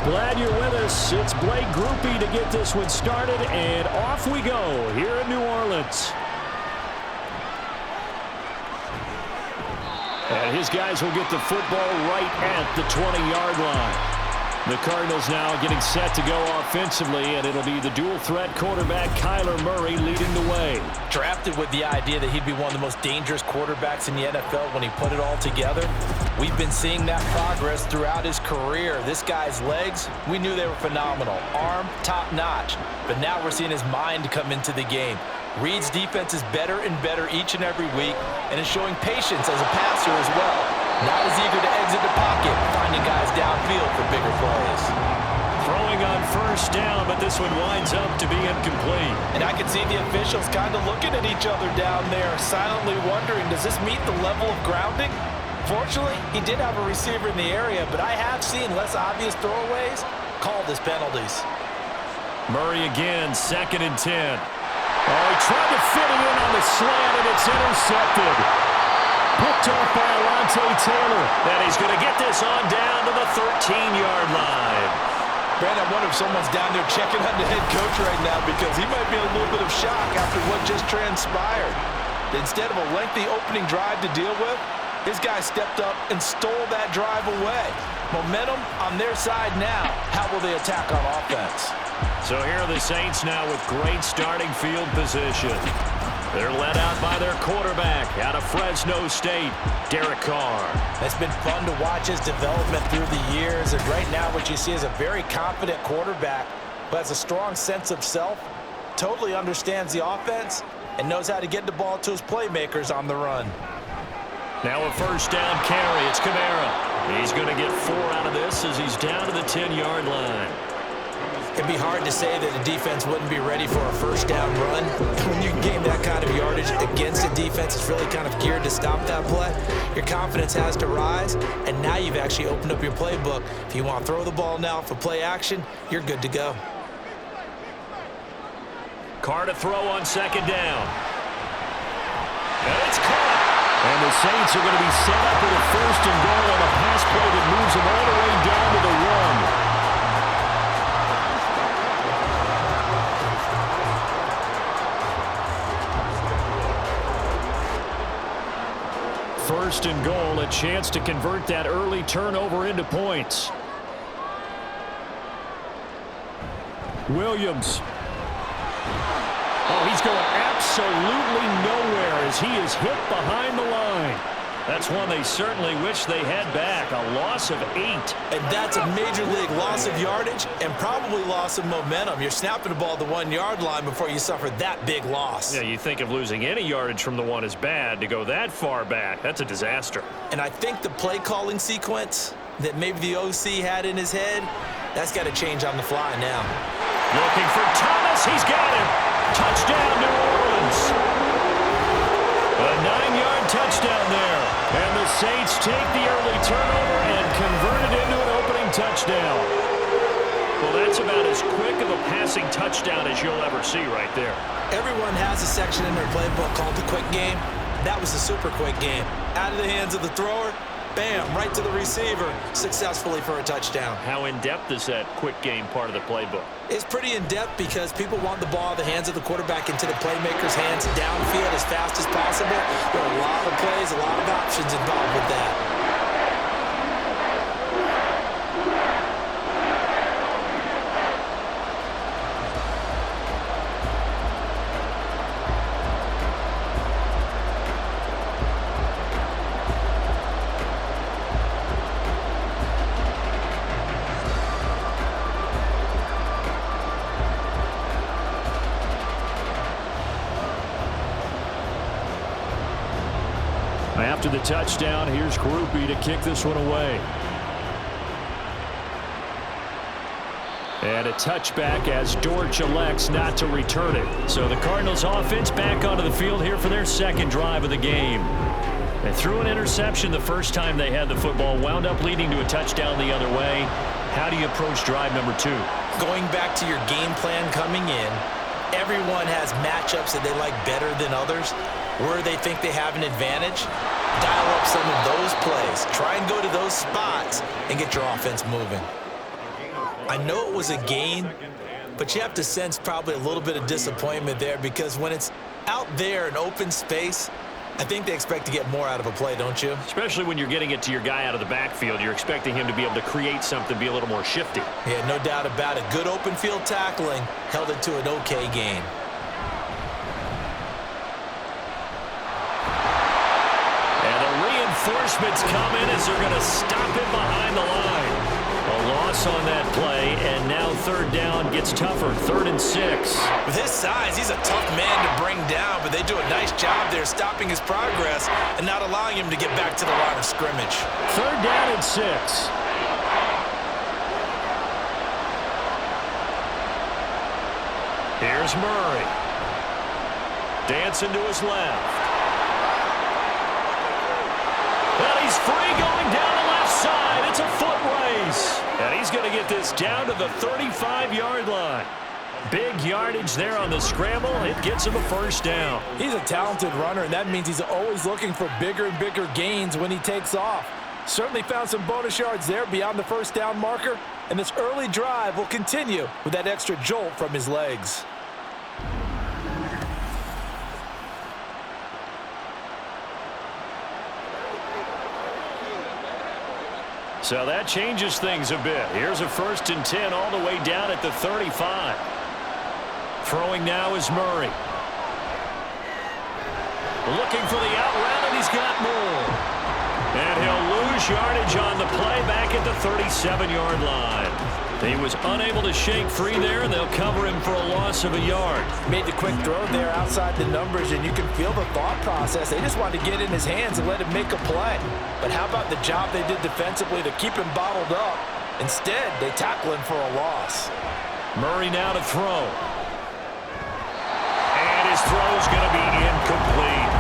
Glad you're with us. It's Blake Groupie to get this one started, and off we go here in New Orleans. And his guys will get the football right at the 20-yard line. The Cardinals now getting set to go offensively, and it'll be the dual-threat quarterback Kyler Murray leading the way. Drafted with the idea that he'd be one of the most dangerous quarterbacks in the NFL when he put it all together. We've been seeing that progress throughout his career. This guy's legs, we knew they were phenomenal. Arm, top-notch. But now we're seeing his mind come into the game. Reed's defense is better and better each and every week, and is showing patience as a passer as well. Not as eager to exit the pocket, finding guys downfield for bigger plays. Throwing on first down, but this one winds up to be incomplete. And I can see the officials kind of looking at each other down there, silently wondering, does this meet the level of grounding? Fortunately, he did have a receiver in the area, but I have seen less obvious throwaways called as penalties. Murray again, 2nd and 10. Oh, he tried to fit it in on the slant, and it's intercepted. Picked off by Alontae Taylor. And he's going to get this on down to the 13-yard line. Brandon, I wonder if someone's down there checking on the head coach right now, because he might be in a little bit of shock after what just transpired. Instead of a lengthy opening drive to deal with, his guy stepped up and stole that drive away. Momentum on their side now. How will they attack on offense? So here are the Saints now with great starting field position. They're led out by their quarterback out of Fresno State, Derek Carr. It's been fun to watch his development through the years, and right now what you see is a very confident quarterback who has a strong sense of self, totally understands the offense, and knows how to get the ball to his playmakers on the run. Now a first down carry. It's Kamara. He's going to get 4 out of this as he's down to the 10-yard line. It'd be hard to say that a defense wouldn't be ready for a first down run. When you gain that kind of yardage against a defense that's really kind of geared to stop that play, your confidence has to rise, and now you've actually opened up your playbook. If you want to throw the ball now for play action, you're good to go. Carr to throw on 2nd down. And it's caught. And the Saints are going to be set up with a 1st and goal on a pass play that moves them all the way down to the 1. First and goal, a chance to convert that early turnover into points. Williams. Oh, he's going absolutely nowhere as he is hit behind the line. That's one they certainly wish they had back, a loss of 8. And that's a major league loss of yardage and probably loss of momentum. You're snapping the ball at the 1-yard line before you suffer that big loss. Yeah, you think of losing any yardage from the 1 is bad. To go that far back, that's a disaster. And I think the play calling sequence that maybe the OC had in his head, that's got to change on the fly now. Looking for Thomas. He's got him. Touchdown, New Orleans. A 9-yard touchdown there. And the Saints take the early turnover and convert it into an opening touchdown. Well, that's about as quick of a passing touchdown as you'll ever see right there. Everyone has a section in their playbook called the quick game. That was a super quick game. Out of the hands of the thrower, bam, right to the receiver, successfully for a touchdown. How in-depth is that quick game part of the playbook? It's pretty in-depth because people want the ball out of the hands of the quarterback into the playmaker's hands downfield as fast as possible. There are a lot of plays, a lot of options involved with that. After the touchdown, here's Groupie to kick this one away. And a touchback as Dortch elects not to return it. So the Cardinals offense back onto the field here for their 2nd drive of the game. They threw an interception the first time they had the football, wound up leading to a touchdown the other way. How do you approach drive number 2? Going back to your game plan coming in, everyone has matchups that they like better than others, where they think they have an advantage. Dial up some of those plays. Try and go to those spots and get your offense moving. I know it was a gain, but you have to sense probably a little bit of disappointment there because when it's out there in open space, I think they expect to get more out of a play, don't you? Especially when you're getting it to your guy out of the backfield. You're expecting him to be able to create something, be a little more shifty. Yeah, no doubt about it. Good open field tackling held it to an okay gain. And the reinforcements come in as they're going to stop him behind the line. A loss on that play, and now third down gets tougher. 3rd and 6. With his size, he's a tough man to bring down, but they do a nice job there stopping his progress and not allowing him to get back to the line of scrimmage. 3rd down and 6. Here's Murray. Dancing to his left. And he's free going down the left side. It's a foot race. And he's going to get this down to the 35-yard line. Big yardage there on the scramble. It gets him a first down. He's a talented runner, and that means he's always looking for bigger and bigger gains when he takes off. Certainly found some bonus yards there beyond the first down marker, and this early drive will continue with that extra jolt from his legs. So that changes things a bit. Here's a 1st and 10 all the way down at the 35. Throwing now is Murray. Looking for the out route, and he's got more. And he'll lose yardage on the play back at the 37-yard line. He was unable to shake free there, and they'll cover him for a loss of a yard. Made the quick throw there outside the numbers, and you can feel the thought process. They just wanted to get in his hands and let him make a play. But how about the job they did defensively to keep him bottled up? Instead, they tackle him for a loss. Murray now to throw. And his throw's going to be incomplete.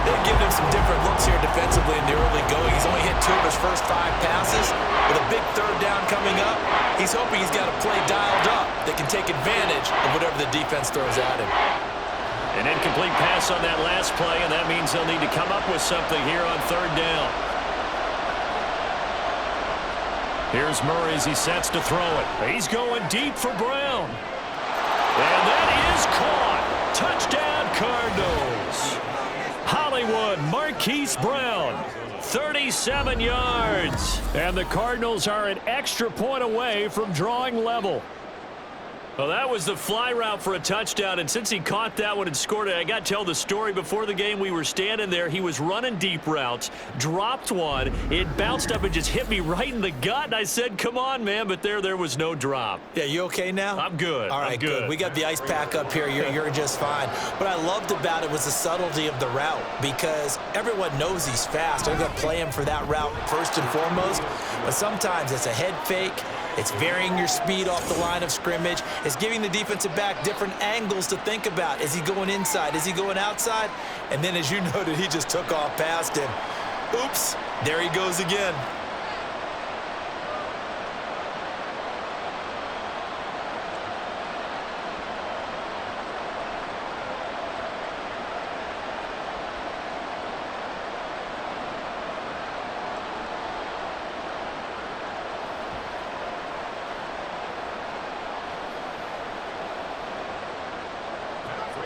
They've given him some different looks here defensively in the early going. He's only hit 2 of his first 5 passes. With a big 3rd down coming up, he's hoping he's got a play dialed up that can take advantage of whatever the defense throws at him. An incomplete pass on that last play, and that means they'll need to come up with something here on 3rd down. Here's Murray as he sets to throw it. He's going deep for Brown. And that is caught. Touchdown, Cardinals. Hollywood, Marquise Brown, 37 yards. And the Cardinals are an extra point away from drawing level. Well, that was the fly route for a touchdown, and since he caught that one and scored it, I got to tell the story. Before the game, we were standing there. He was running deep routes, dropped one. It bounced up and just hit me right in the gut, and I said, come on, man, but there was no drop. Yeah, you okay now? I'm good. All right, good. We got the ice pack up here. You're just fine. What I loved about it was the subtlety of the route because everyone knows he's fast. They're going to play him for that route first and foremost, but sometimes it's a head fake. It's varying your speed off the line of scrimmage. It's giving the defensive back different angles to think about. Is he going inside? Is he going outside? And then, as you noted, he just took off past him. Oops, there he goes again.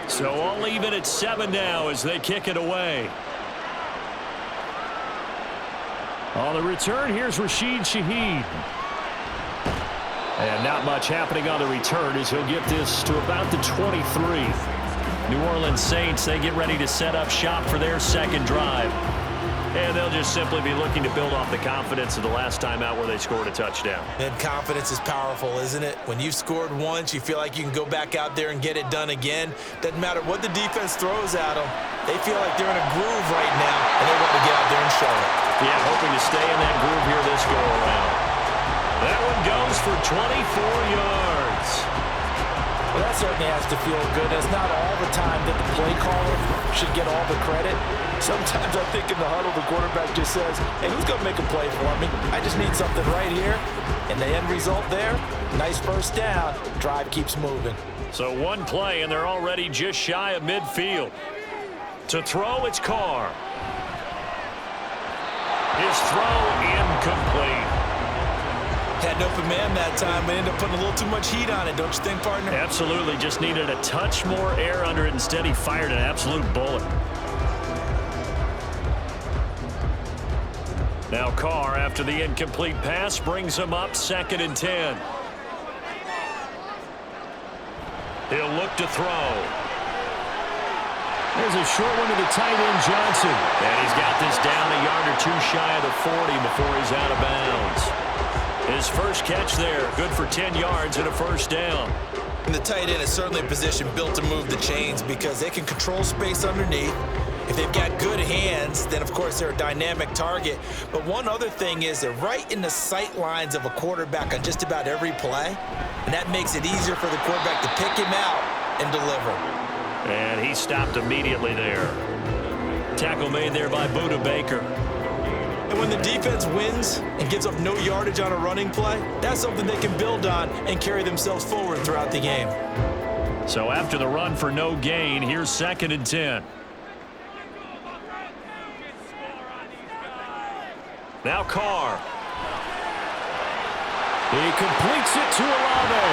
So all even at 7 now as they kick it away. On the return, here's Rashid Shaheed. And not much happening on the return as he'll get this to about the 23. New Orleans Saints, they get ready to set up shop for their second drive. And they'll just simply be looking to build off the confidence of the last time out where they scored a touchdown. And confidence is powerful, isn't it? When you've scored once, you feel like you can go back out there and get it done again. Doesn't matter what the defense throws at them. They feel like they're in a groove right now, and they want to get out there and show it. Yeah, hoping to stay in that groove here this go-around. That one goes for 24 yards. Well, that certainly has to feel good. It's not all the time that the play caller should get all the credit. Sometimes I think in the huddle, the quarterback just says, hey, who's going to make a play for me? I just need something right here. And the end result there, nice first down. Drive keeps moving. So one play, and they're already just shy of midfield. To throw, it's Carr. His throw incomplete. Had an open man that time, but ended up putting a little too much heat on it, don't you think, partner? Absolutely. Just needed a touch more air under it. Instead, he fired an absolute bullet. Now Carr, after the incomplete pass, brings him up 2nd and 10. He'll look to throw. There's a short one to the tight end, Johnson. And he's got this down a yard or two shy of the 40 before he's out of bounds. His first catch there, good for 10 yards and a first down. And the tight end is certainly a position built to move the chains because they can control space underneath. If they've got good hands, then of course they're a dynamic target. But one other thing is they're right in the sight lines of a quarterback on just about every play. And that makes it easier for the quarterback to pick him out and deliver. And he stopped immediately there. Tackle made there by Buda Baker. And when the defense wins and gives up no yardage on a running play, that's something they can build on and carry themselves forward throughout the game. So after the run for no gain, here's 2nd and 10. Now Carr. He completes it to Olave.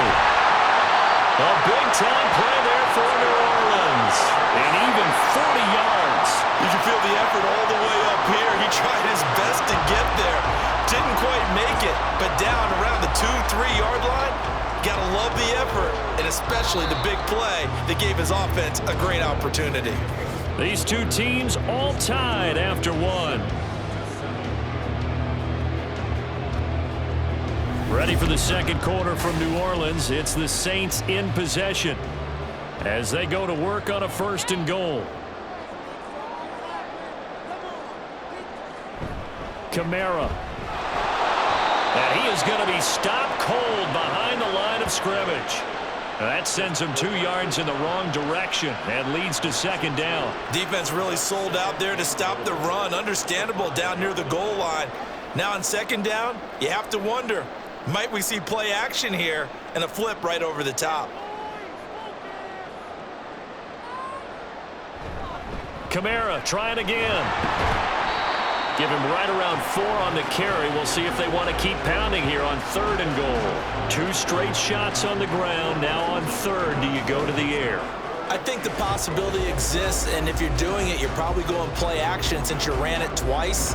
A big-time play there for New Orleans. And even 40 yards. You can feel the effort all the way up here. He tried his best to get there. Didn't quite make it, but down around the 2-3-yard line, gotta love the effort, and especially the big play that gave his offense a great opportunity. These two teams all tied after one. Ready for the second quarter from New Orleans. It's the Saints in possession as they go to work on a 1st and goal. Kamara. And he is going to be stopped cold behind the line of scrimmage. That sends him 2 yards in the wrong direction and leads to 2nd down. Defense really sold out there to stop the run. Understandable down near the goal line. Now on 2nd down, you have to wonder, might we see play action here and a flip right over the top? Kamara trying again. Give him right around 4 on the carry. We'll see if they want to keep pounding here on 3rd and goal. 2 straight shots on the ground. Now on 3rd, do you go to the air? I think the possibility exists, and if you're doing it, you're probably going play action since you ran it twice.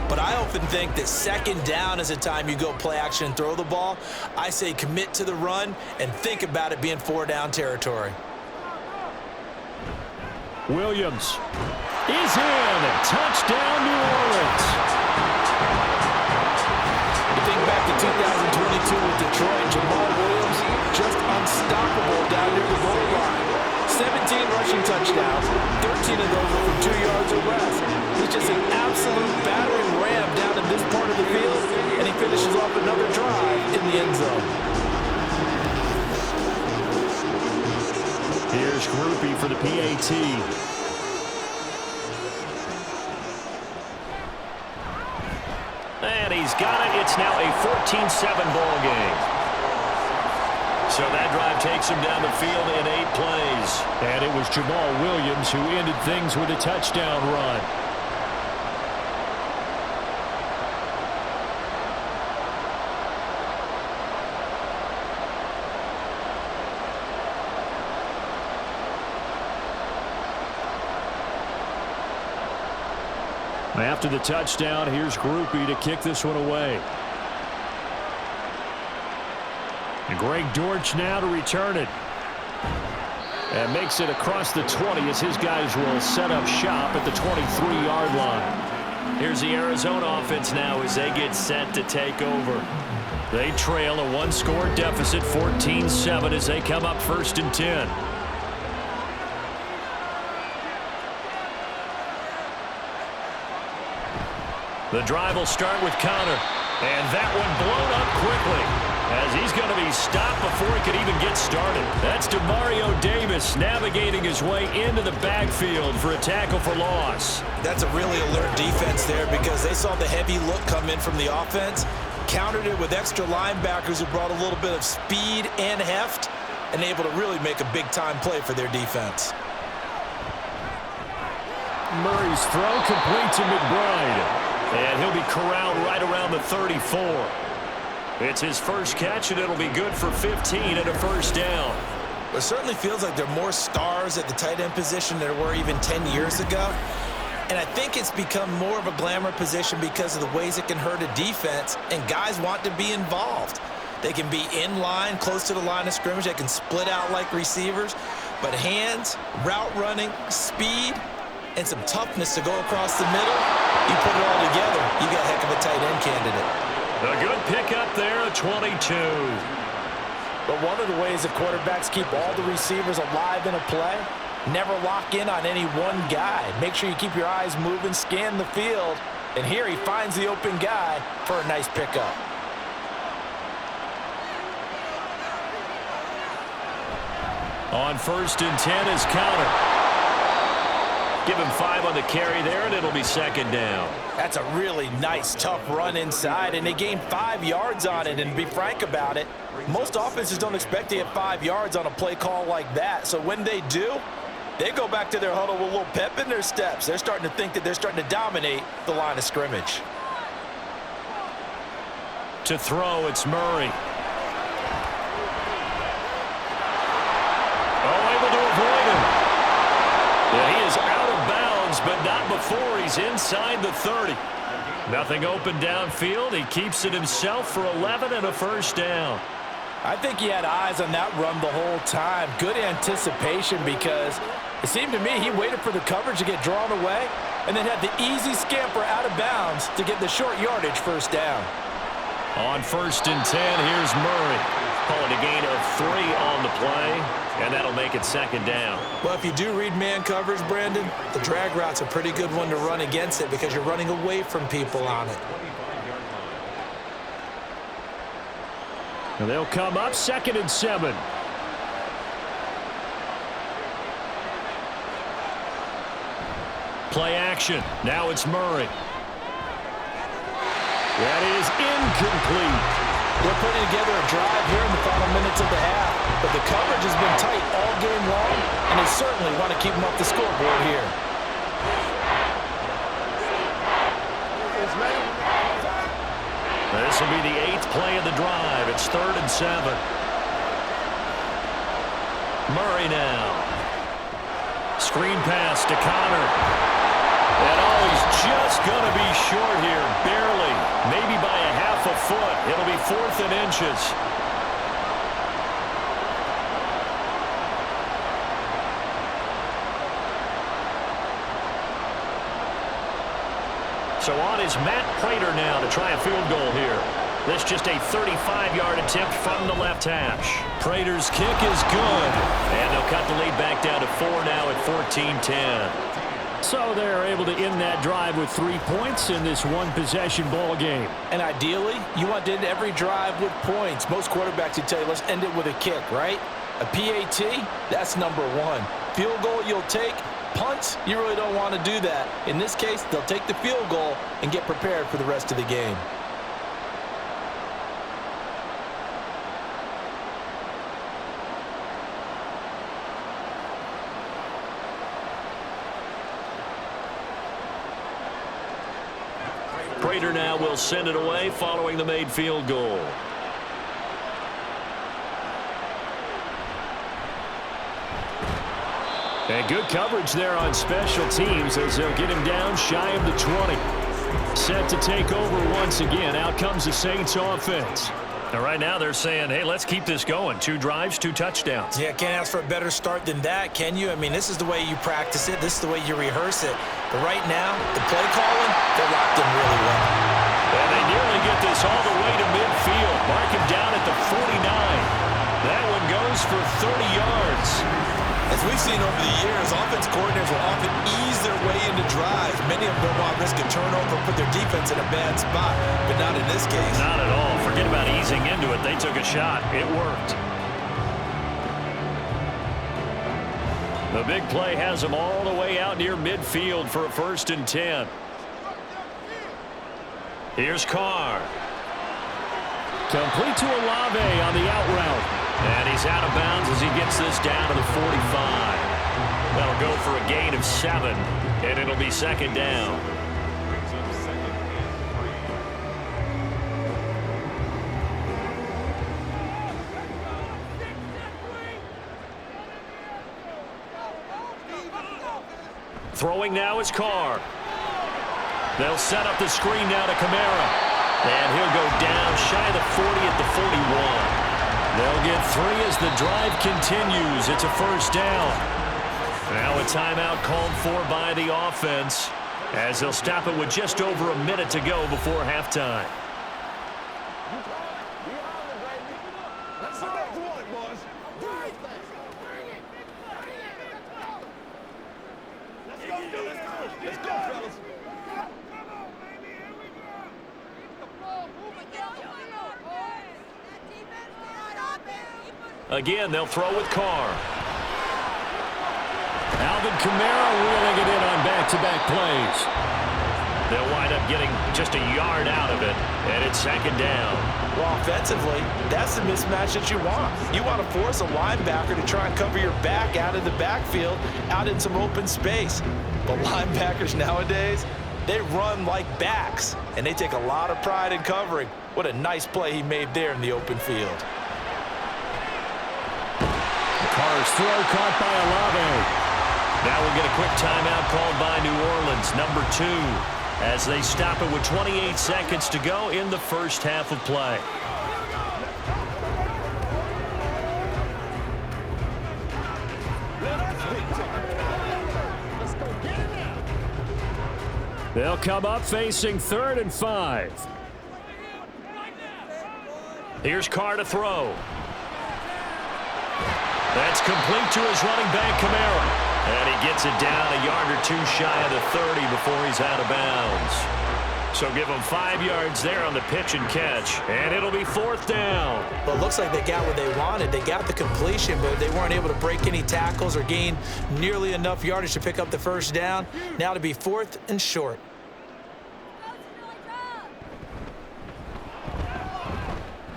But I often think that 2nd down is a time you go play action and throw the ball. I say commit to the run and think about it being 4-down territory. Williams is in. Touchdown, New Orleans. You think back to 2022 with Detroit, Jamal Williams just unstoppable down near the goal line. 17 rushing touchdowns, 13 of those were from 2 yards or less. He's just an absolute battering ram down in this part of the field, and he finishes off another drive in the end zone. Here's Groupie for the PAT. And he's got it. It's now a 14-7 ball game. So that drive takes him down the field in 8 plays. And it was Jamal Williams who ended things with a touchdown run. After the touchdown, here's Groupie to kick this one away. And Greg Dortch now to return it. And makes it across the 20 as his guys will set up shop at the 23-yard line. Here's the Arizona offense now as they get set to take over. They trail a 1-score deficit, 14-7, as they come up 1st and 10. The drive will start with Connor. And that one blown up quickly as he's going to be stopped before he could even get started. That's Demario Davis navigating his way into the backfield for a tackle for loss. That's a really alert defense there because they saw the heavy look come in from the offense, countered it with extra linebackers who brought a little bit of speed and heft, and able to really make a big-time play for their defense. Murray's throw complete to McBride. And he'll be corralled right around the 34. It's his first catch, and it'll be good for 15 and a first down. It certainly feels like there are more stars at the tight end position than there were even 10 years ago. And I think it's become more of a glamour position because of the ways it can hurt a defense, and guys want to be involved. They can be in line, close to the line of scrimmage. They can split out like receivers. But hands, route running, speed, and some toughness to go across the middle, you put it all together, you got a heck of a tight end candidate. A good pickup there, a 22. But one of the ways the quarterbacks keep all the receivers alive in a play, never lock in on any one guy. Make sure you keep your eyes moving, scan the field, and here he finds the open guy for a nice pickup. On 1st and 10 is Counter. Give him 5 on the carry there, and it'll be second down. That's a really nice, tough run inside, and they gained 5 yards on it. And to be frank about it, most offenses don't expect to get 5 yards on a play call like that. So when they do, they go back to their huddle with a little pep in their steps. They're starting to think that they're starting to dominate the line of scrimmage. To throw, it's Murray. Oh, able to avoid him. Yeah, he is out of bounds, but not before he's inside the 30. Nothing open downfield. He keeps it himself for 11 and a first down. I think he had eyes on that run the whole time. Good anticipation, because it seemed to me he waited for the coverage to get drawn away and then had the easy scamper out of bounds to get the short yardage first down. On 1st and 10, here's Murray. Calling a gain of 3 on the play, and that'll make it second down. Well, if you do read man coverage, Brandon, the drag route's a pretty good one to run against it because you're running away from people on it. And they'll come up 2nd and 7. Play action. Now it's Murray. That is incomplete. They're putting together a drive here in the final minutes of the half, but the coverage has been tight all game long, and they certainly want to keep them off the scoreboard here. This will be the 8th play of the drive. It's 3rd and 7. Murray now. Screen pass to Connor. And he's just going to be short here, barely. Maybe by a half a foot. It'll be 4th and inches. So on is Matt Prater now to try a field goal here. This just a 35-yard attempt from the left hash. Prater's kick is good. And they'll cut the lead back down to 4 now at 14-10. So they're able to end that drive with 3 points in this one-possession ball game. And ideally, you want to end every drive with points. Most quarterbacks would tell you, let's end it with a kick, right? A PAT, that's number 1. Field goal you'll take. Punts, you really don't want to do that. In this case, they'll take the field goal and get prepared for the rest of the game. Prater now will send it away following the made field goal. And good coverage there on special teams as they'll get him down shy of the 20. Set to take over once again. Out comes the Saints offense. And right now they're saying, hey, let's keep this going. 2 drives, 2 touchdowns. Yeah, can't ask for a better start than that, can you? I mean, this is the way you practice it. This is the way you rehearse it. But right now, the play calling, they're locked in really well. And they nearly get this all the way to midfield. Mark him down at the 49. That one goes for 30 yards. As we've seen over the years, offense coordinators will often ease their way into drives. Many of them don't want to risk a turnover or put their defense in a bad spot, but not in this case. Not at all. Forget about easing into it. They took a shot. It worked. The big play has them all the way out near midfield for a 1st and 10. Here's Carr. Complete to Olave on the out route. And he's out of bounds as he gets this down to the 45. That'll go for a gain of 7, and it'll be second down. Throwing now is Carr. They'll set up the screen now to Kamara. And he'll go down shy of the 40 at the 41. They'll get 3 as the drive continues. It's a first down. Now a timeout called for by the offense as they'll stop it with just over a minute to go before halftime. Again, they'll throw with Carr. Alvin Kamara wheeling it in on back-to-back plays. They'll wind up getting just a yard out of it, and it's second down. Well, offensively, that's the mismatch that you want. You want to force a linebacker to try and cover your back out of the backfield, out in some open space. But linebackers nowadays, they run like backs, and they take a lot of pride in covering. What a nice play he made there in the open field. Carr's throw caught by Olave. Now we'll get a quick timeout called by New Orleans, number 2, as they stop it with 28 seconds to go in the first half of play. They'll come up facing 3rd and 5. Here's Carr to throw. That's complete to his running back, Kamara. And he gets it down a yard or 2 shy of the 30 before he's out of bounds. So give him 5 yards there on the pitch and catch. And it'll be 4th down. Well, it looks like they got what they wanted. They got the completion, but they weren't able to break any tackles or gain nearly enough yardage to pick up the first down. Now to be 4th and short.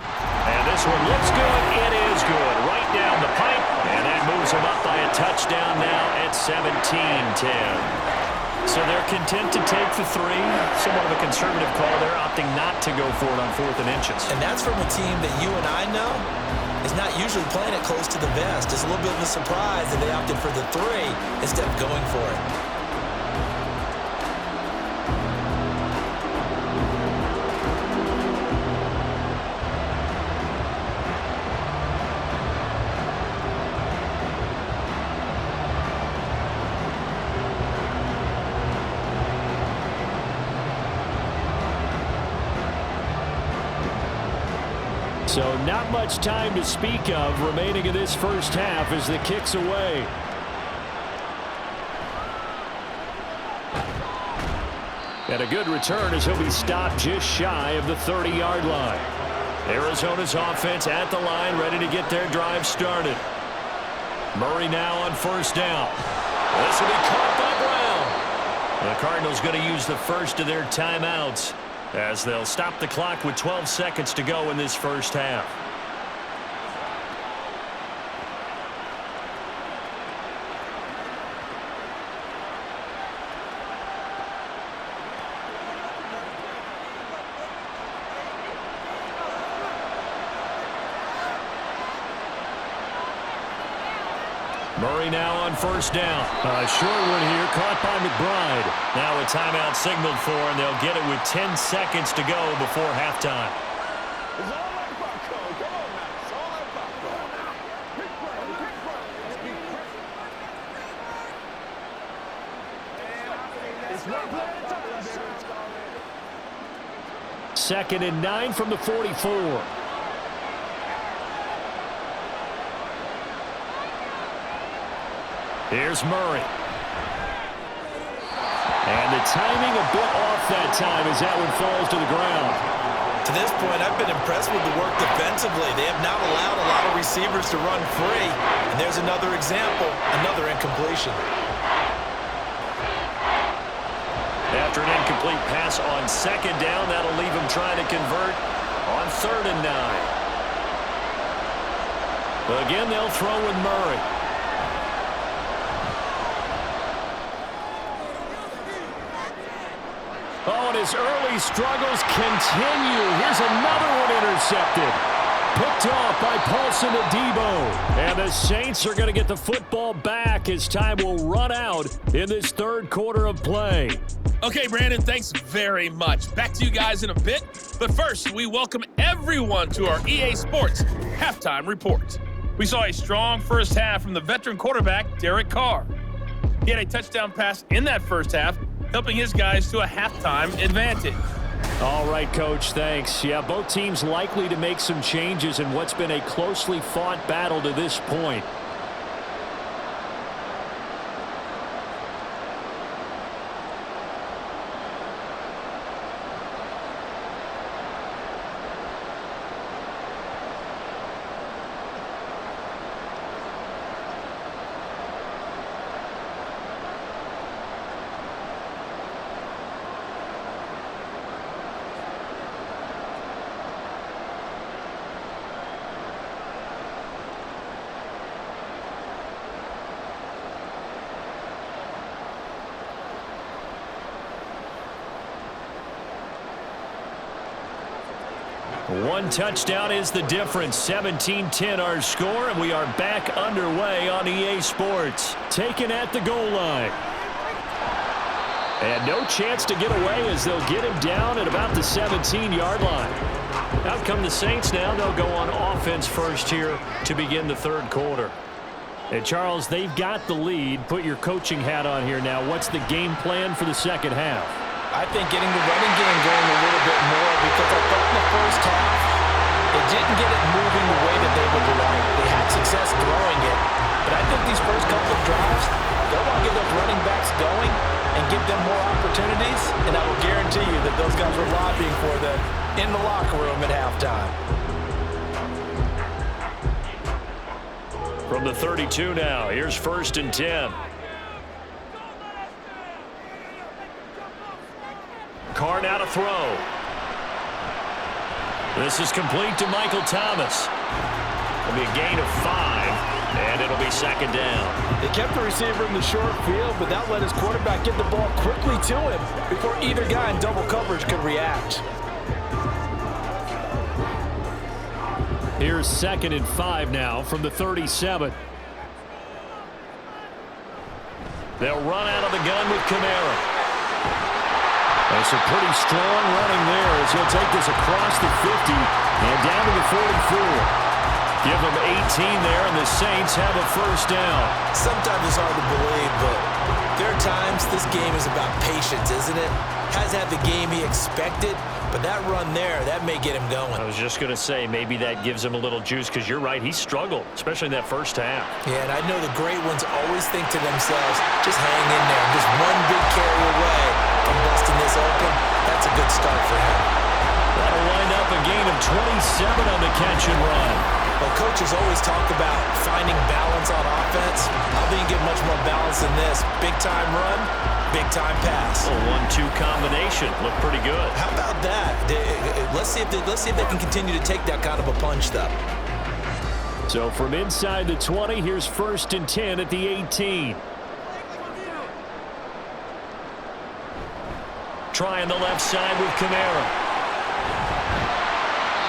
And this one looks good. It is good. Right down the pipe. And that moves him up by a touchdown now at 17-10. So they're content to take the 3. Somewhat of a conservative call there, opting not to go for it on 4th and inches. And that's from a team that you and I know is not usually playing it close to the vest. It's a little bit of a surprise that they opted for the 3 instead of going for it. So not much time to speak of remaining in this first half as the kick's away. And a good return as he'll be stopped just shy of the 30-yard line. Arizona's offense at the line, ready to get their drive started. Murray now on first down. This will be caught by Brown. The Cardinals going to use the first of their timeouts as they'll stop the clock with 12 seconds to go in this first half. Murray now on first down. A short one here, caught by McBride. Now a timeout signaled for, and they'll get it with 10 seconds to go before halftime. Second and 9 from the 44. Here's Murray. And the timing a bit off that time as that one falls to the ground. To this point, I've been impressed with the work defensively. They have not allowed a lot of receivers to run free. And there's another example, another incompletion. After an incomplete pass on second down, that'll leave him trying to convert on 3rd and 9. Again, they'll throw with Murray. Oh, and his early struggles continue. Here's another one intercepted. Picked off by Paulson Adebo. And the Saints are going to get the football back as time will run out in this third quarter of play. Okay, Brandon, thanks very much. Back to you guys in a bit. But first, we welcome everyone to our EA Sports Halftime Report. We saw a strong first half from the veteran quarterback, Derek Carr. He had a touchdown pass in that first half, helping his guys to a halftime advantage. All right, Coach, thanks. Yeah, both teams likely to make some changes in what's been a closely fought battle to this point. One touchdown is the difference. 17-10 our score, and we are back underway on EA Sports. Taken at the goal line. And no chance to get away as they'll get him down at about the 17-yard line. Out come the Saints now. They'll go on offense first here to begin the third quarter. And Charles, they've got the lead. Put your coaching hat on here now. What's the game plan for the second half? I think getting the running game going a little bit more, because I thought in the first half it didn't get it moving the way that they would like. They had success throwing it, but I think these first couple of drives, they'll want to get those running backs going and give them more opportunities, and I will guarantee you that those guys were lobbying for them in the locker room at halftime. From the 32 now, here's 1st and 10. Carr now to throw. This is complete to Michael Thomas. It'll be a gain of 5, and it'll be second down. They kept the receiver in the short field, but that let his quarterback get the ball quickly to him before either guy in double coverage could react. Here's 2nd and 5 now from the 37. They'll run out of the gun with Kamara. That's a pretty strong running there as he'll take this across the 50 and down to the 44. Give them 18 there, and the Saints have a first down. Sometimes it's hard to believe, but there are times this game is about patience, isn't it? Hasn't had the game he expected, but that run there, that may get him going. I was just going to say, maybe that gives him a little juice, because you're right, he struggled, especially in that first half. Yeah, and I know the great ones always think to themselves, just hang in there, just one big carry away from busting this open. That's a good start for him. That'll wind up a gain of 27 on the catch and run. Well, coaches always talk about finding balance on offense. I don't think you get much more balance than this. Big-time run, big-time pass. A 1-2 combination. Looked pretty good. How about that? Let's see if they can continue to take that kind of a punch, though. So from inside the 20, here's 1st and 10 at the 18. Trying the left side with Kamara.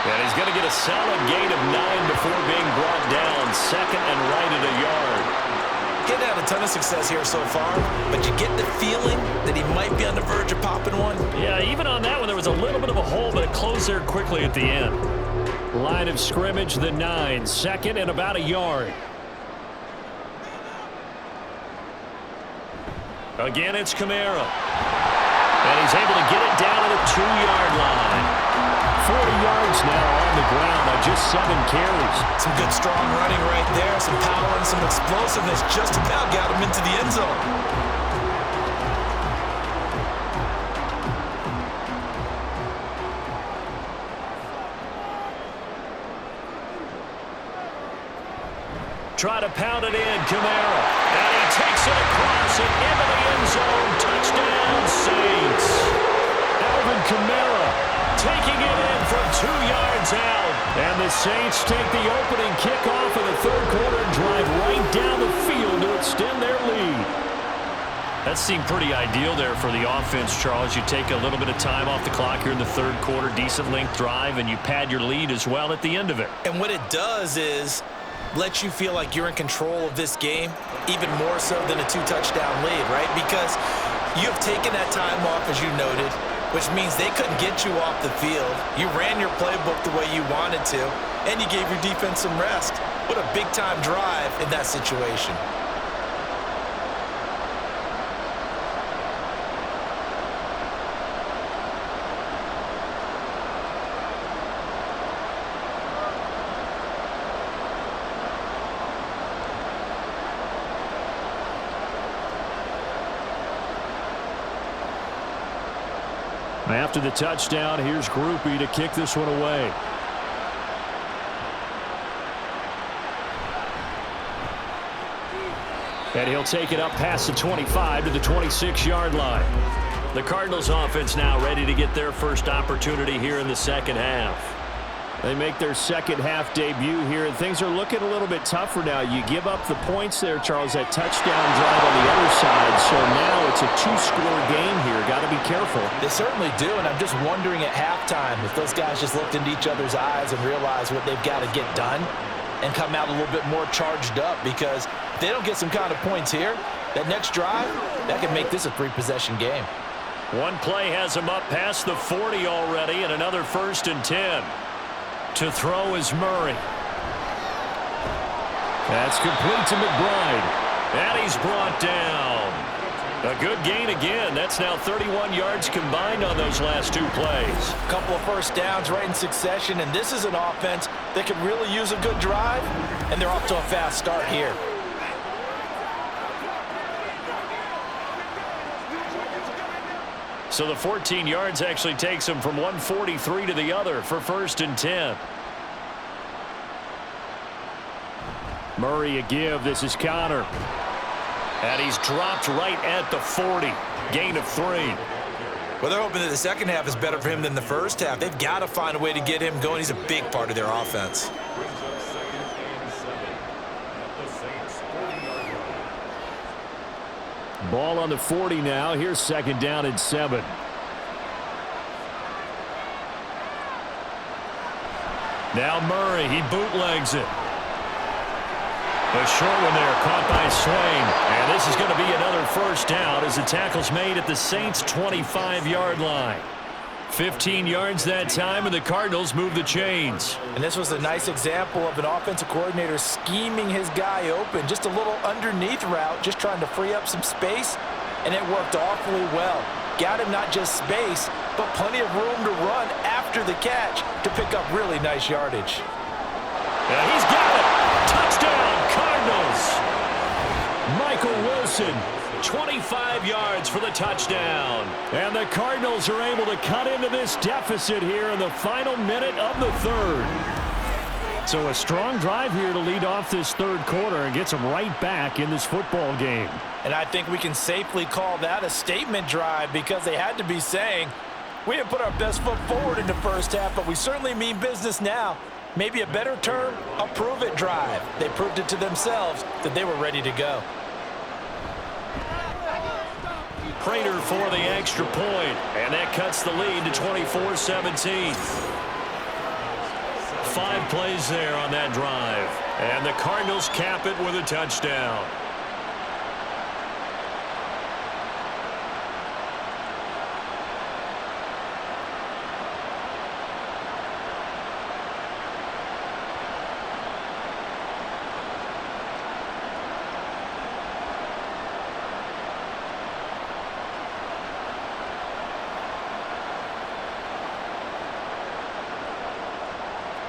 And he's going to get a solid gain of 9 before being brought down. 2nd and right at a yard. Getting had a ton of success here so far, but you get the feeling that he might be on the verge of popping one. Yeah, even on that one, there was a little bit of a hole, but it closed there quickly at the end. Line of scrimmage, the 9. 2nd and about a yard. Again, it's Kamara. And he's able to get it down to the 2-yard line. 40 yards now on the ground by just 7 carries. Some good strong running right there. Some power and some explosiveness. Just about got him into the end zone. Try to pound it in, Kamara. And he takes it across and into the end zone. Touchdown, Saints. Alvin Kamara taking it in from 2 yards out. And the Saints take the opening kickoff of the third quarter and drive right down the field to extend their lead. That seemed pretty ideal there for the offense, Charles. You take a little bit of time off the clock here in the third quarter, decent length drive, and you pad your lead as well at the end of it. And what it does is let you feel like you're in control of this game, even more so than a 2-touchdown lead, right? Because you have taken that time off, as you noted, which means they couldn't get you off the field. You ran your playbook the way you wanted to, and you gave your defense some rest. What a big-time drive in that situation. After the touchdown, here's Groupie to kick this one away. And he'll take it up past the 25 to the 26-yard line. The Cardinals offense now ready to get their first opportunity here in the second half. They make their second half debut here, and things are looking a little bit tougher now. You give up the points there, Charles, that touchdown drive on the other side. So now it's a 2-score game here. Got to be careful. They certainly do, and I'm just wondering at halftime if those guys just looked into each other's eyes and realized what they've got to get done and come out a little bit more charged up, because if they don't get some kind of points here, that next drive, that could make this a 3-possession game. One play has him up past the 40 already, and another 1st and 10. To throw is Murray. That's complete to McBride. And he's brought down. A good gain again. That's now 31 yards combined on those last 2 plays. A couple of first downs right in succession, and this is an offense that could really use a good drive, and they're off to a fast start here. So the 14 yards actually takes him from 143 to the other for 1st and 10. Murray a give. This is Connor. And he's dropped right at the 40. Gain of 3. Well, they're hoping that the second half is better for him than the first half. They've got to find a way to get him going. He's a big part of their offense. Ball on the 40 now. Here's 2nd down and 7. Now Murray, he bootlegs it. A short one there, caught by Swain. And this is going to be another 1st down as the tackle's made at the Saints' 25-yard line. 15 yards that time, and the Cardinals move the chains. And this was a nice example of an offensive coordinator scheming his guy open. Just a little underneath route, just trying to free up some space, and it worked awfully well. Got him not just space, but plenty of room to run after the catch to pick up really nice yardage. And he's got it. Touchdown, Cardinals. Michael Wilson, 25 yards for the touchdown. And the Cardinals are able to cut into this deficit here in the final minute of the 3rd. So a strong drive here to lead off this 3rd quarter and gets them right back in this football game. And I think we can safely call that a statement drive, because they had to be saying, we didn't put our best foot forward in the first half, but we certainly mean business now. Maybe a better term, a prove-it drive. They proved it to themselves that they were ready to go. Prater for the extra point, and that cuts the lead to 24-17. 5 plays there on that drive, and the Cardinals cap it with a touchdown.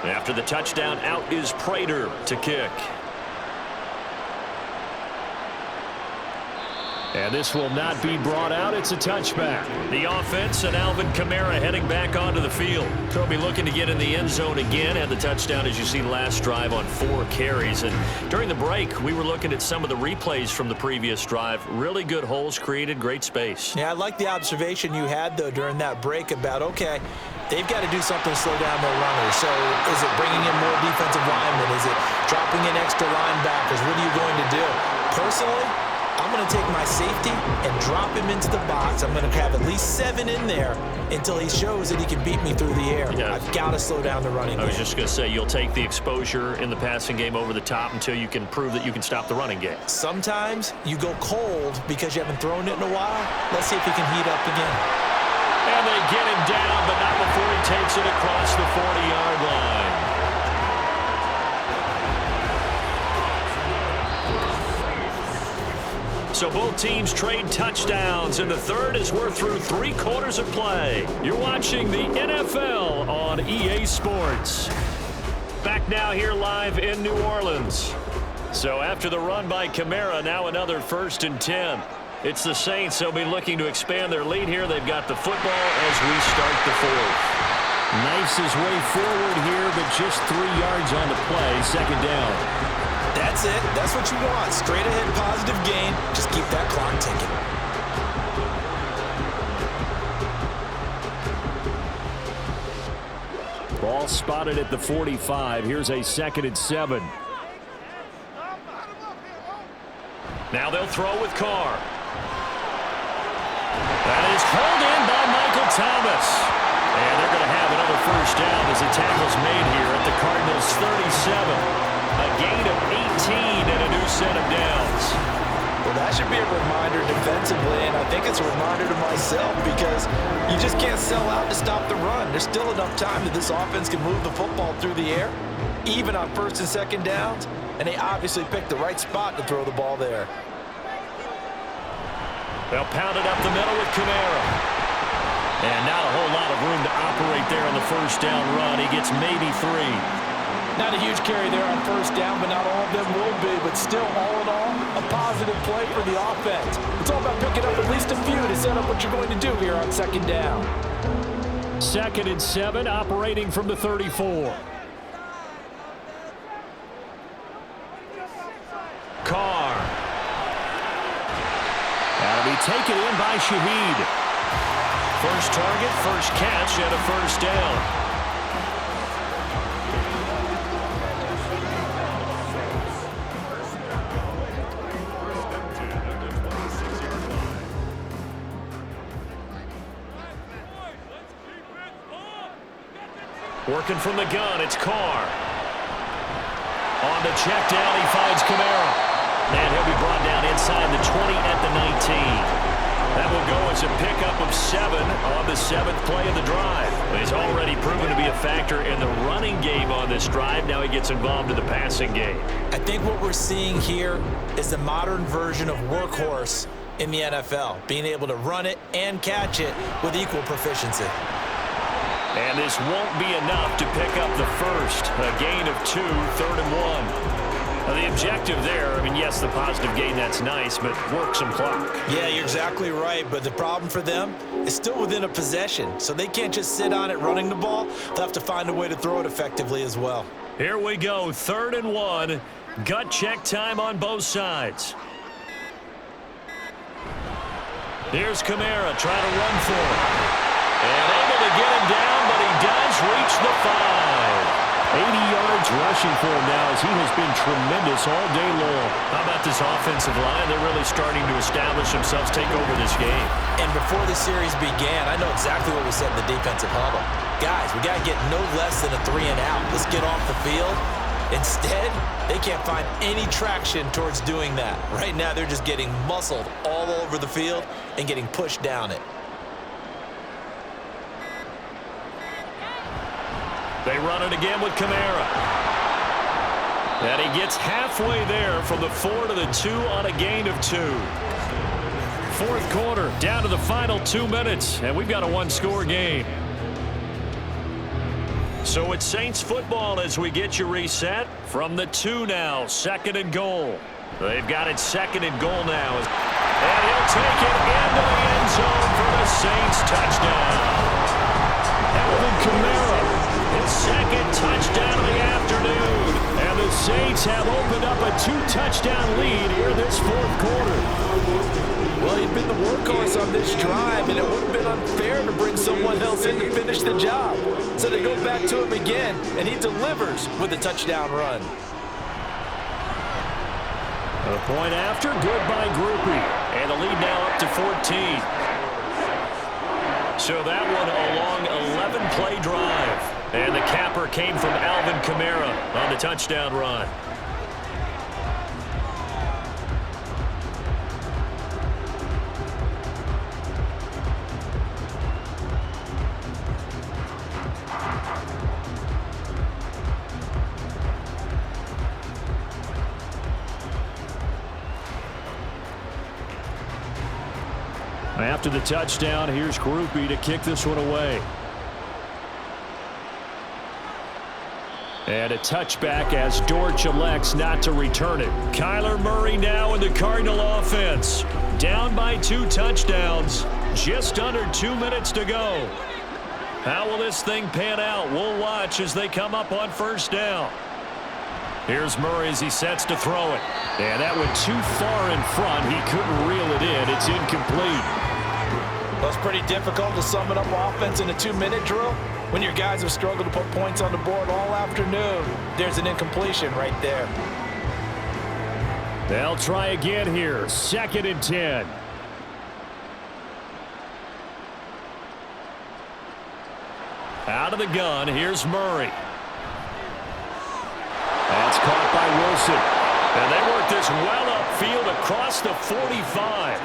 After the touchdown, out is Prater to kick. And this will not be brought out. It's a touchback. The offense and Alvin Kamara heading back onto the field. They'll be looking to get in the end zone again. Had the touchdown, as you see, last drive on 4 carries. And during the break, we were looking at some of the replays from the previous drive. Really good holes created, great space. Yeah, I like the observation you had, though, during that break about, okay, they've got to do something to slow down their runners. So is it bringing in more defensive linemen? Is it dropping in extra linebackers? What are you going to do? Personally, I'm going to take my safety and drop him into the box. I'm going to have at least 7 in there until he shows that he can beat me through the air. Yeah. I've got to slow down the running game. I was just going to say, you'll take the exposure in the passing game over the top until you can prove that you can stop the running game. Sometimes you go cold because you haven't thrown it in a while. Let's see if he can heat up again. And they get him down, but not before he takes it across the 40-yard line. So both teams trade touchdowns in the third as we're through 3 quarters of play. You're watching the NFL on EA Sports. Back now here live in New Orleans. So after the run by Kamara, now another 1st and 10. It's the Saints. They'll be looking to expand their lead here. They've got the football as we start the 4th. Knifes his way forward here, but just 3 yards on the play. 2nd down. That's it. That's what you want. Straight ahead positive gain. Just keep that clock ticking. Ball spotted at the 45. Here's a 2nd and 7. Now they'll throw with Carr. That is hauled in by Michael Thomas. And they're going to have another 1st down as the tackle's made here at the Cardinals 37. A gain of 18 and a new set of downs. Well, that should be a reminder defensively, and I think it's a reminder to myself because you just can't sell out to stop the run. There's still enough time that this offense can move the football through the air, even on 1st and 2nd downs, and they obviously picked the right spot to throw the ball there. They'll pound it up the middle with Kamara. And not a whole lot of room to operate there on the 1st down run. He gets maybe 3. Not a huge carry there on 1st down, but not all of them will be. But still, all in all, a positive play for the offense. It's all about picking up at least a few to set up what you're going to do here on 2nd down. 2nd and 7, operating from the 34. Carr. That'll be taken in by Shaheed. First target, first catch, and a 1st down. Working from the gun, it's Carr. On the check down, he finds Kamara. And he'll be brought down inside the 20 at the 19. That will go as a pickup of 7 on the 7th play of the drive. He's already proven to be a factor in the running game on this drive. Now he gets involved in the passing game. I think what we're seeing here is the modern version of workhorse in the NFL, being able to run it and catch it with equal proficiency. And this won't be enough to pick up the 1st. A gain of 2, 3rd and 1. Now the objective there, I mean, yes, the positive gain, that's nice, but work some clock. Yeah, you're exactly right, but the problem for them is still within a possession, so they can't just sit on it running the ball. They'll have to find a way to throw it effectively as well. Here we go, 3rd and 1. Gut check time on both sides. Here's Kamara trying to run for it. And able to get him down, but he does reach the 5. 80 yards rushing for him now as he has been tremendous all day long. How about this offensive line? They're really starting to establish themselves, take over this game. And before the series began, I know exactly what we said in the defensive huddle. Guys, we got to get no less than a 3 and out. Let's get off the field. Instead, they can't find any traction towards doing that. Right now, they're just getting muscled all over the field and getting pushed down it. They run it again with Kamara. And he gets halfway there from the 4 to the 2 on a gain of 2. 4th quarter, down to the final 2 minutes, and we've got a 1-score game. So it's Saints football as we get you reset from the 2 now, 2nd and goal. They've got it 2nd and goal now. And he'll take it into the end zone for the Saints touchdown. Alvin Kamara. His 2nd touchdown of the afternoon. And the Saints have opened up a 2-touchdown lead here this 4th quarter. Well, he'd been the workhorse on this drive, and it would have been unfair to bring someone else in to finish the job. So they go back to him again, and he delivers with a touchdown run. The point after, good by Groupie. And the lead now up to 14. So that one a long 11-play drive. And the capper came from Alvin Kamara on the touchdown run. After the touchdown, here's Groupie to kick this one away. And a touchback as Dortch elects not to return it. Kyler Murray now in the Cardinal offense. Down by 2 touchdowns. Just under 2 minutes to go. How will this thing pan out? We'll watch as they come up on first down. Here's Murray as he sets to throw it. And that went too far in front. He couldn't reel it in. It's incomplete. Well, it's pretty difficult to sum it up offense in a 2-minute drill. When your guys have struggled to put points on the board all afternoon, there's an incompletion right there. They'll try again here. 2nd and 10. Out of the gun, here's Murray. That's caught by Wilson. And they work this well upfield across the 45.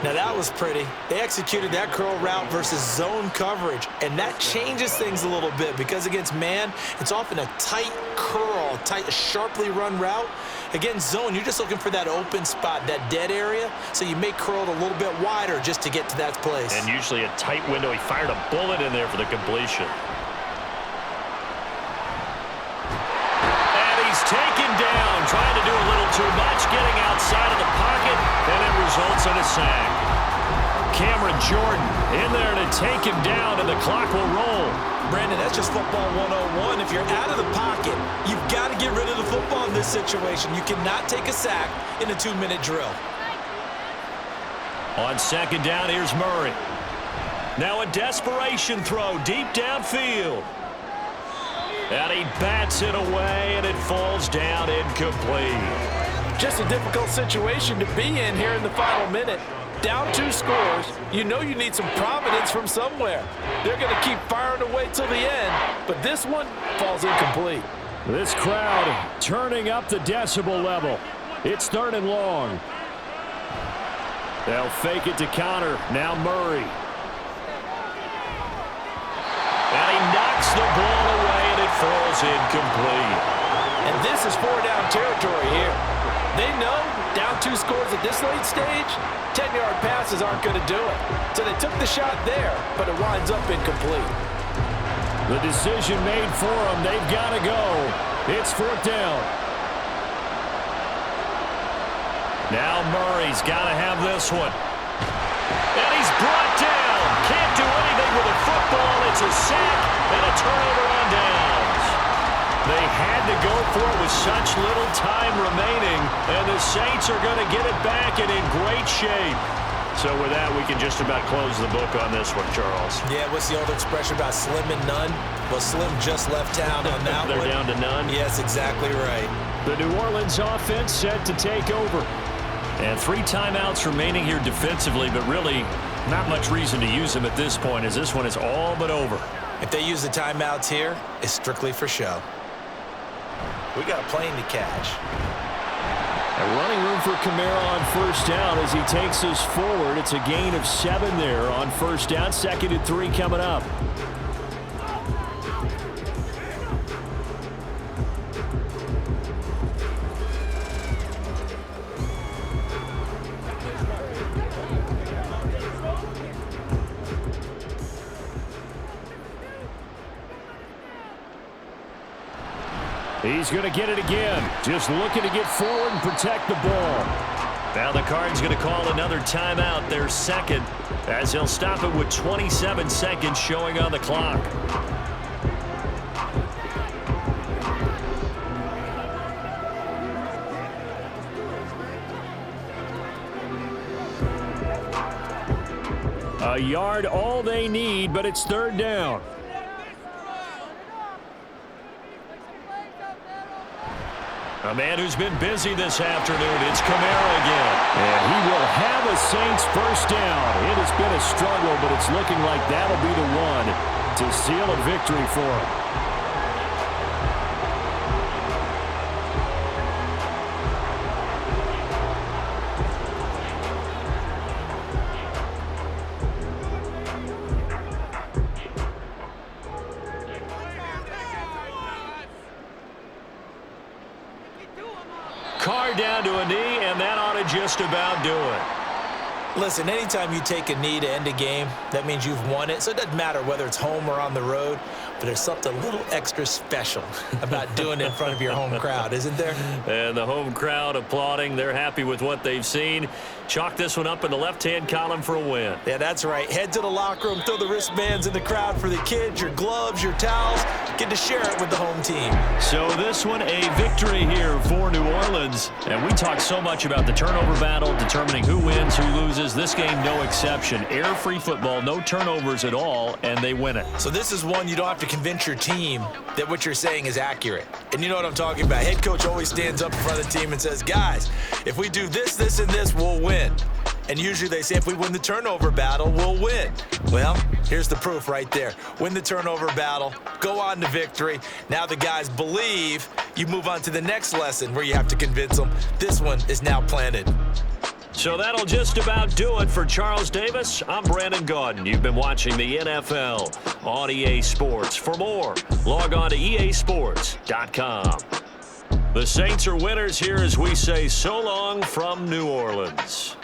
Now that was pretty. They executed that curl route versus zone coverage, and that changes things a little bit because against man, it's often a tight curl, tight, sharply run route. Against zone, you're just looking for that open spot, that dead area, so you may curl it a little bit wider just to get to that place. And usually a tight window. He fired a bullet in there for the completion. And he's taken down, trying to do a little too much, getting outside of the pocket, and it results in a sack. Cameron Jordan in there to take him down, and the clock will roll. Brandon, that's just football 101. If you're out of the pocket, you've got to get rid of the football in this situation. You cannot take a sack in a 2-minute drill. On 2nd down, here's Murray. Now a desperation throw deep downfield. And he bats it away, and it falls down incomplete. Just a difficult situation to be in here in the final minute. Down 2 scores, you know you need some providence from somewhere. They're going to keep firing away till the end, but this one falls incomplete. This crowd turning up the decibel level. It's 3rd and long. They'll fake it to Connor. Now Murray. And he knocks the ball away, and it falls incomplete. And this is 4-down territory here. They know down 2 scores at this late stage, 10-yard passes aren't going to do it. So they took the shot there, but it winds up incomplete. The decision made for them. They've got to go. It's 4th down. Now Murray's got to have this one. And he's brought down. Can't do anything with a football. It's a sack and a turnover on downs. They had to go for it with such little time remaining, and the Saints are going to get it back and in great shape. So with that, we can just about close the book on this one, Charles. Yeah, what's the old expression about slim and none? Well, Slim just left town on that They're one. down to none? Yes, exactly right. The New Orleans offense set to take over. And 3 timeouts remaining here defensively, but really not much reason to use them at this point, as this one is all but over. If they use the timeouts here, it's strictly for show. We got a plane to catch. A running room for Kamara on first down as he takes us forward. It's a gain of 7 there on first down. 2nd and 3 coming up. He's going to get it again. Just looking to get forward and protect the ball. Now the Cardinals going to call another timeout, their 2nd, as he'll stop it with 27 seconds showing on the clock. A yard all they need, but it's 3rd down. A man who's been busy this afternoon. It's Kamara again. And he will have a Saints first down. It has been a struggle, but it's looking like that'll be the one to seal a victory for him. Carr down to a knee, and that ought to just about do it. Listen, anytime you take a knee to end a game, that means you've won it. So it doesn't matter whether it's home or on the road, but there's something a little extra special about doing it in front of your home crowd, isn't there? And the home crowd applauding. They're happy with what they've seen. Chalk this one up in the left-hand column for a win. Yeah, that's right. Head to the locker room, throw the wristbands in the crowd for the kids, your gloves, your towels. Get to share it with the home team. So this one, a victory here for New Orleans. And we talk so much about the turnover battle, determining who wins, who loses. This game, no exception. Air-free football, no turnovers at all, and they win it. So this is one you don't have to convince your team that what you're saying is accurate. And you know what I'm talking about. Head coach always stands up in front of the team and says, guys, if we do this, this, and this, we'll win. And usually they say if we win the turnover battle, we'll win. Well, here's the proof right there. Win the turnover battle, go on to victory. Now the guys believe. You move on to the next lesson where you have to convince them. This one is now planted. So that'll just about do it for Charles Davis. I'm Brandon Gaudin. You've been watching the NFL on EA Sports. For more, log on to easports.com. The Saints are winners here as we say so long from New Orleans.